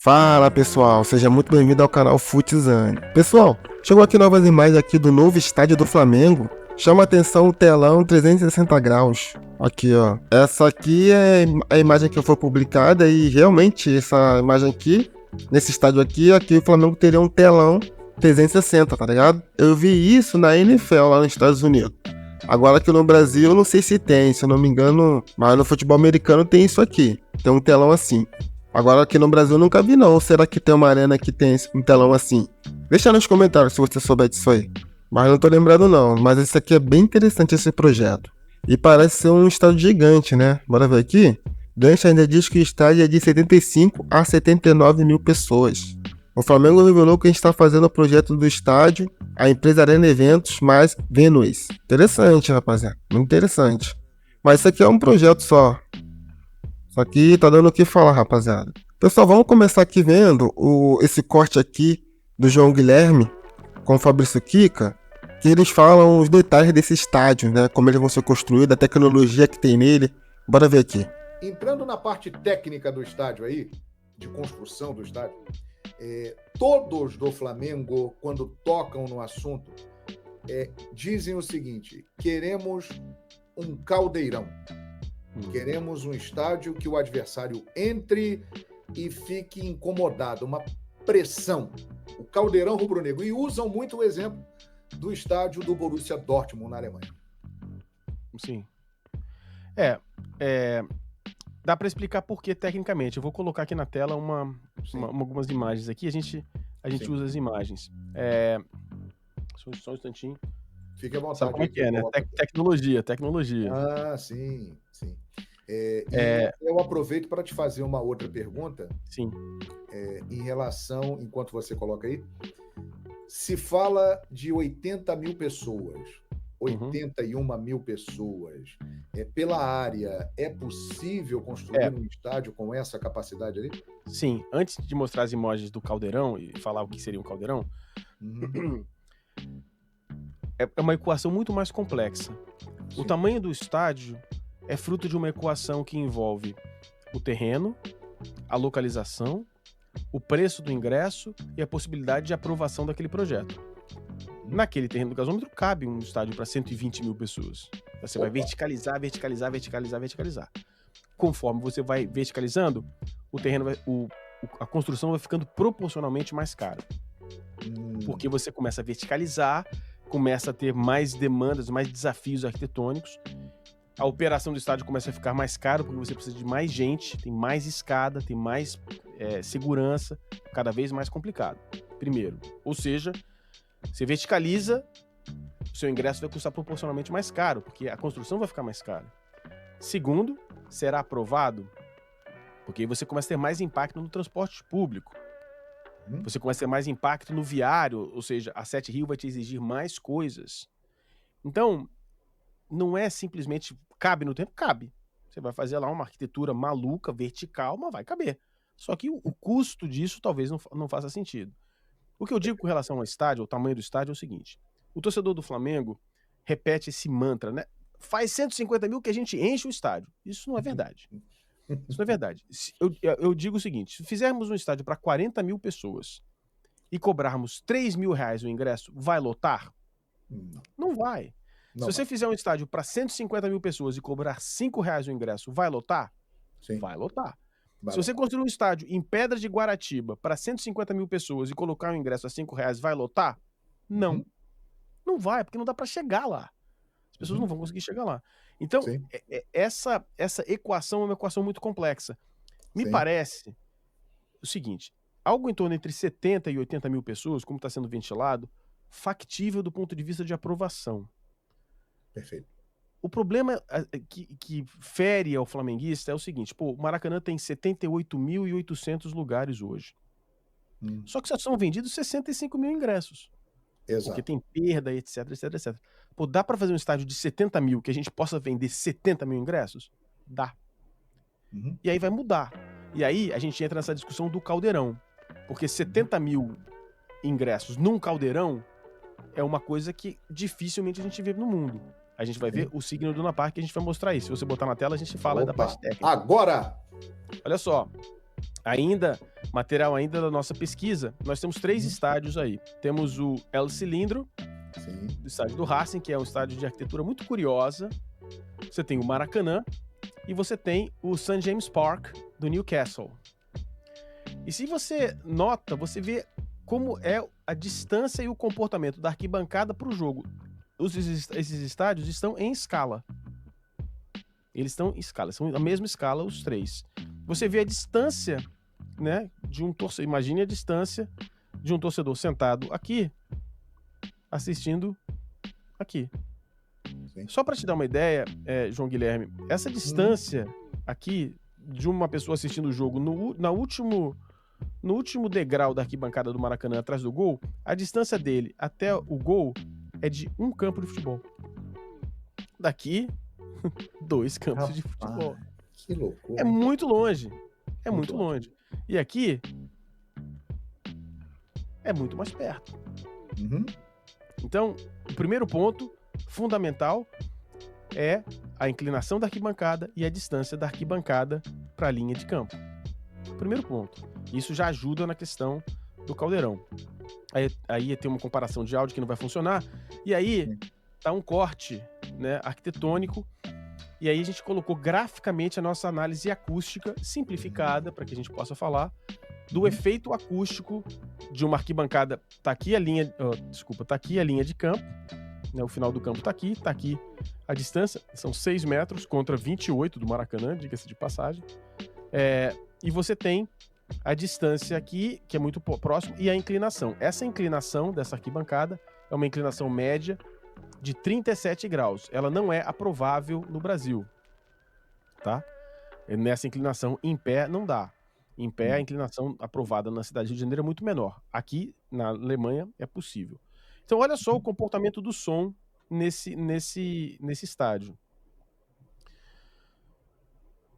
Fala pessoal, seja muito bem-vindo ao canal Futzane. Pessoal, chegou aqui novas imagens aqui do novo estádio do Flamengo. Chama a atenção o telão 360 graus. Aqui ó, essa aqui é a imagem que foi publicada e realmente essa imagem aqui, nesse estádio aqui o Flamengo teria um telão 360, tá ligado? Eu vi isso na NFL lá nos Estados Unidos. Agora aqui no Brasil eu não sei se tem, se eu não me engano, mas no futebol americano tem isso aqui, tem um telão assim. Agora aqui no Brasil eu nunca vi não. Ou será que tem uma arena que tem um telão assim? Deixa nos comentários se você souber disso aí. Mas não tô lembrado não. Mas esse aqui é bem interessante esse projeto. E parece ser um estádio gigante, né? Bora ver aqui? Gancho ainda diz que o estádio é de 75 a 79 mil pessoas. O Flamengo revelou que a gente está fazendo o projeto do estádio, a empresa Arena Eventos mais Venus. Interessante, rapaziada. Muito interessante. Mas isso aqui é um projeto só. Isso aqui tá dando o que falar, rapaziada. Pessoal, vamos começar aqui vendo esse corte aqui do João Guilherme com o Fabrício Kika, que eles falam os detalhes desse estádio, né? Como eles vão ser construídos, a tecnologia que tem nele. Bora ver aqui. Entrando na parte técnica do estádio aí, de construção do estádio, todos do Flamengo, quando tocam no assunto, dizem o seguinte: queremos um caldeirão. Queremos um estádio que o adversário entre e fique incomodado, uma pressão. O caldeirão rubro-negro. E usam muito o exemplo do estádio do Borussia Dortmund, na Alemanha. Sim. Dá para explicar por que tecnicamente. Eu vou colocar aqui na tela algumas imagens aqui. A gente usa as imagens. Só um instantinho. Fique à vontade. Sabe como é que é, né? Tecnologia. Ah, sim. Eu aproveito para te fazer uma outra pergunta. Sim. Em relação, enquanto você coloca aí, se fala de 80 mil pessoas, 81 mil pessoas, pela área, é possível construir um estádio com essa capacidade ali? Sim. Antes de mostrar as imagens do caldeirão e falar o que seria um caldeirão, é uma equação muito mais complexa. Sim. O tamanho do estádio é fruto de uma equação que envolve o terreno, a localização, o preço do ingresso e a possibilidade de aprovação daquele projeto. Naquele terreno do gasômetro cabe um estádio para 120 mil pessoas. Você vai verticalizar. Conforme você vai verticalizando, o terreno a construção vai ficando proporcionalmente mais cara. Porque você começa a verticalizar, começa a ter mais demandas, mais desafios arquitetônicos. A operação do estádio começa a ficar mais caro porque você precisa de mais gente, tem mais escada, tem mais segurança, cada vez mais complicado. Primeiro. Ou seja, você verticaliza, o seu ingresso vai custar proporcionalmente mais caro, porque a construção vai ficar mais cara. Segundo, será aprovado, porque aí você começa a ter mais impacto no transporte público. Você começa a ter mais impacto no viário, ou seja, a Sete Rio vai te exigir mais coisas. Então, não é simplesmente cabe no tempo, cabe. Você vai fazer lá uma arquitetura maluca, vertical, mas vai caber. Só que o custo disso talvez não faça sentido. O que eu digo com relação ao estádio, ao tamanho do estádio, é o seguinte: o torcedor do Flamengo repete esse mantra, né? Faz 150 mil que a gente enche o estádio. Isso não é verdade. Isso não é verdade. Eu digo o seguinte: se fizermos um estádio para 40 mil pessoas e cobrarmos 3 mil reais o ingresso, vai lotar? Não vai. Se você fizer um estádio para 150 mil pessoas e cobrar 5 reais o ingresso, vai lotar? Sim. Vai lotar. Se você construir um estádio em Pedra de Guaratiba para 150 mil pessoas e colocar o ingresso a 5 reais, vai lotar? Não. Não vai, porque não dá para chegar lá. As pessoas não vão conseguir chegar lá. Então, essa equação é uma equação muito complexa. Me parece o seguinte: algo em torno entre 70 e 80 mil pessoas, como está sendo ventilado, factível do ponto de vista de aprovação. Perfeito. O problema que fere ao flamenguista é o seguinte: o Maracanã tem 78.800 lugares hoje. Só que só são vendidos 65 mil ingressos. Exato. Porque tem perda, etc. Dá para fazer um estádio de 70 mil que a gente possa vender 70 mil ingressos? Dá. E aí vai mudar. E aí a gente entra nessa discussão do caldeirão. Porque 70 mil ingressos num caldeirão é uma coisa que dificilmente a gente vê no mundo. A gente vai ver o signo do Luna Park, que a gente vai mostrar isso. Se você botar na tela, a gente fala da parte técnica. Agora! Olha só. material ainda da nossa pesquisa, nós temos 3 estádios aí. Temos o El Cilindro, do estádio do Racing, que é um estádio de arquitetura muito curiosa. Você tem o Maracanã e você tem o St. James Park do Newcastle. E se você nota, você vê como é a distância e o comportamento da arquibancada para o jogo. Esses estádios estão em escala. Eles estão em escala, são a mesma escala os 3. Você vê a distância, né, de um torcedor. Imagine a distância de um torcedor sentado aqui, assistindo aqui. Sim. Só para te dar uma ideia, João Guilherme, essa distância aqui de uma pessoa assistindo o jogo no último degrau da arquibancada do Maracanã, atrás do gol, a distância dele até o gol é de um campo de futebol. Daqui, 2 campos de futebol. Que loucura. É muito longe. É muito longe. E aqui é muito mais perto. Então, o primeiro ponto fundamental é a inclinação da arquibancada e a distância da arquibancada para a linha de campo. Primeiro ponto. Isso já ajuda na questão do caldeirão. Aí tem uma comparação de áudio que não vai funcionar. E aí tá um corte, né, arquitetônico. E aí a gente colocou graficamente a nossa análise acústica simplificada para que a gente possa falar do efeito acústico de uma arquibancada. Tá aqui a linha de campo, né, o final do campo tá aqui a distância, são 6 metros contra 28 do Maracanã, diga-se de passagem. E você tem a distância aqui, que é muito próximo, e a inclinação. Essa inclinação dessa arquibancada é uma inclinação média de 37 graus. Ela não é aprovável no Brasil, tá? Nessa inclinação, em pé, não dá. Em pé, a inclinação aprovada na cidade de Rio de Janeiro é muito menor. Aqui, na Alemanha, é possível. Então, olha só o comportamento do som nesse estádio.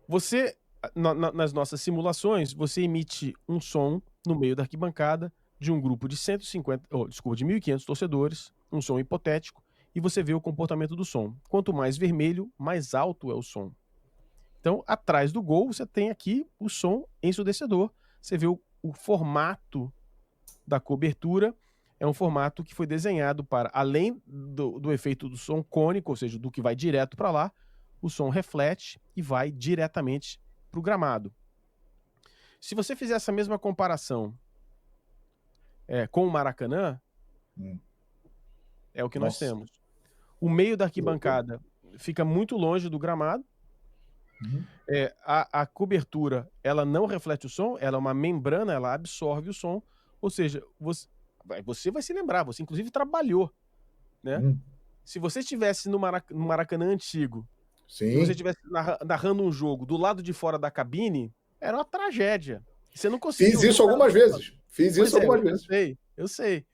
Você, nas nossas simulações, você emite um som no meio da arquibancada de um grupo de 1.500 torcedores, um som hipotético, e você vê o comportamento do som. Quanto mais vermelho, mais alto é o som. Então, atrás do gol, você tem aqui o som ensurdecedor. Você vê o formato da cobertura. É um formato que foi desenhado para, além do efeito do som cônico, ou seja, do que vai direto para lá, o som reflete e vai diretamente para o gramado. Se você fizer essa mesma comparação com o Maracanã, é o que nós temos. O meio da arquibancada fica muito longe do gramado. A cobertura, ela não reflete o som, ela é uma membrana, ela absorve o som. Ou seja, você vai se lembrar, você inclusive trabalhou, né? Se você estivesse no Maracanã antigo, se você estivesse narrando um jogo do lado de fora da cabine, era uma tragédia. Você não conseguia. Fiz isso algumas vezes. Eu sei.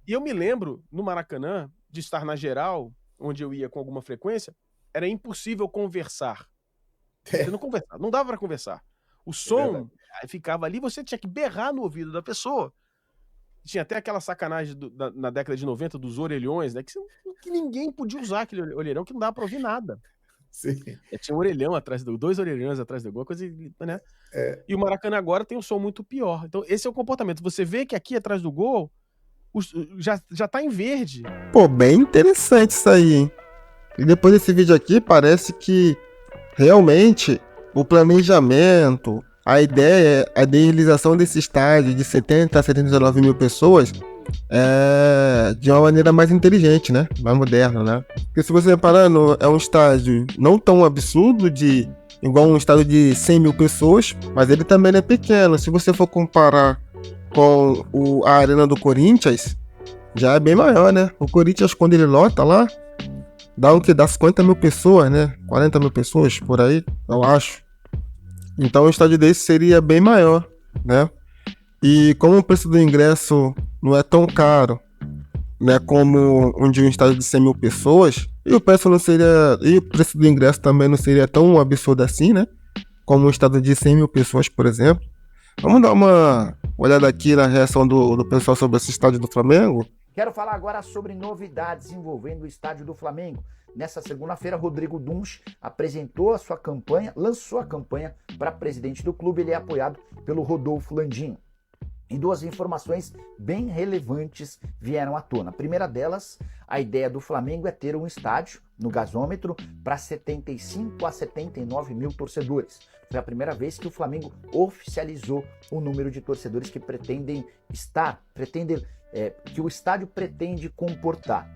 E eu me lembro, no Maracanã, de estar na geral, onde eu ia com alguma frequência, era impossível conversar. Você não conversava, não dava para conversar. O som ficava ali, você tinha que berrar no ouvido da pessoa. Tinha até aquela sacanagem na década de 90 dos orelhões, né? Que ninguém podia usar aquele orelhão, que não dava para ouvir nada. Sim. Tinha um orelhão atrás dois orelhões atrás de alguma coisa, né? E o Maracanã agora tem um som muito pior. Então, esse é o comportamento. Você vê que aqui atrás do gol já tá em verde. Pô, bem interessante isso aí, hein? E depois desse vídeo aqui, parece que realmente o planejamento, a ideia, a idealização desse estádio de 70 a 79 mil pessoas é de uma maneira mais inteligente, né? Mais moderna, né? Porque se você reparar, é um estádio não tão absurdo, igual um estádio de 100 mil pessoas, mas ele também é pequeno. Se você for comparar com a arena do Corinthians, já é bem maior, né? O Corinthians, quando ele lota lá, dá 50 mil pessoas, né? 40 mil pessoas, por aí, eu acho. Então, um estádio desse seria bem maior, né? E como o preço do ingresso não é tão caro, né, como um estádio de 100 mil pessoas, e o preço do ingresso também não seria tão absurdo assim, né? Como um estádio de 100 mil pessoas, por exemplo. Vamos dar uma olhada aqui na reação do pessoal sobre esse estádio do Flamengo. Quero falar agora sobre novidades envolvendo o estádio do Flamengo. Nessa segunda-feira, Rodrigo Dunsch apresentou a sua campanha, lançou a campanha para presidente do clube. Ele é apoiado pelo Rodolfo Landim. E duas informações bem relevantes vieram à tona. A primeira delas, a ideia do Flamengo é ter um estádio no gasômetro para 75 a 79 mil torcedores. Foi a primeira vez que o Flamengo oficializou o número de torcedores que pretendem estar, que o estádio pretende comportar.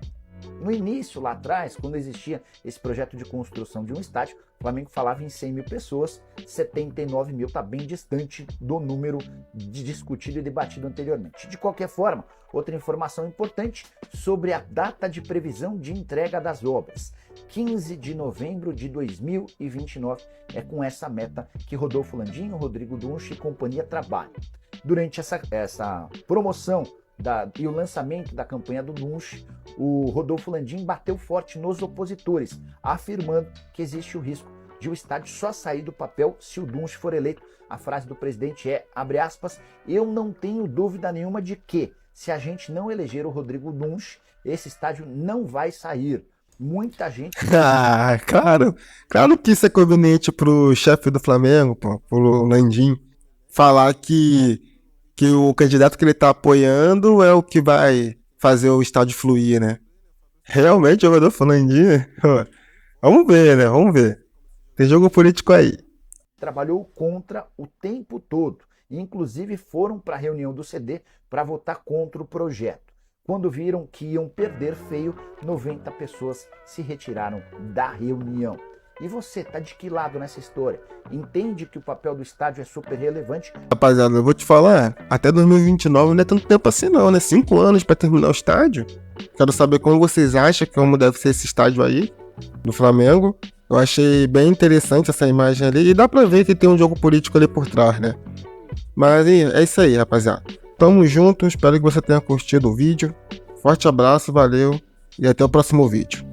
No início, lá atrás, quando existia esse projeto de construção de um estádio, o Flamengo falava em 100 mil pessoas, 79 mil está bem distante do número discutido e debatido anteriormente. De qualquer forma, outra informação importante sobre a data de previsão de entrega das obras. 15 de novembro de 2029 é com essa meta que Rodolfo Landim, Rodrigo Dunsch e companhia trabalham. Durante essa promoção e o lançamento da campanha do Dunsch, o Rodolfo Landim bateu forte nos opositores, afirmando que existe o risco de o estádio só sair do papel se o Dunsch for eleito. A frase do presidente é, abre aspas, eu não tenho dúvida nenhuma de que, se a gente não eleger o Rodrigo Dunsch, esse estádio não vai sair. Muita gente... Ah, claro que isso é conveniente pro chefe do Flamengo, pô, pro Landim, falar que o candidato que ele tá apoiando é o que vai fazer o estádio fluir, né? Realmente, o Rodolfo Landim, vamos ver, né? Vamos ver. Tem jogo político aí. Trabalhou contra o tempo todo. Inclusive foram para a reunião do CD para votar contra o projeto. Quando viram que iam perder feio, 90 pessoas se retiraram da reunião. E você, tá de que lado nessa história? Entende que o papel do estádio é super relevante? Rapaziada, eu vou te falar, até 2029 não é tanto tempo assim não, né? 5 anos pra terminar o estádio. Quero saber como vocês acham, como deve ser esse estádio aí, do Flamengo. Eu achei bem interessante essa imagem ali, e dá pra ver que tem um jogo político ali por trás, né? Mas é isso aí, rapaziada. Tamo junto, espero que você tenha curtido o vídeo. Forte abraço, valeu, e até o próximo vídeo.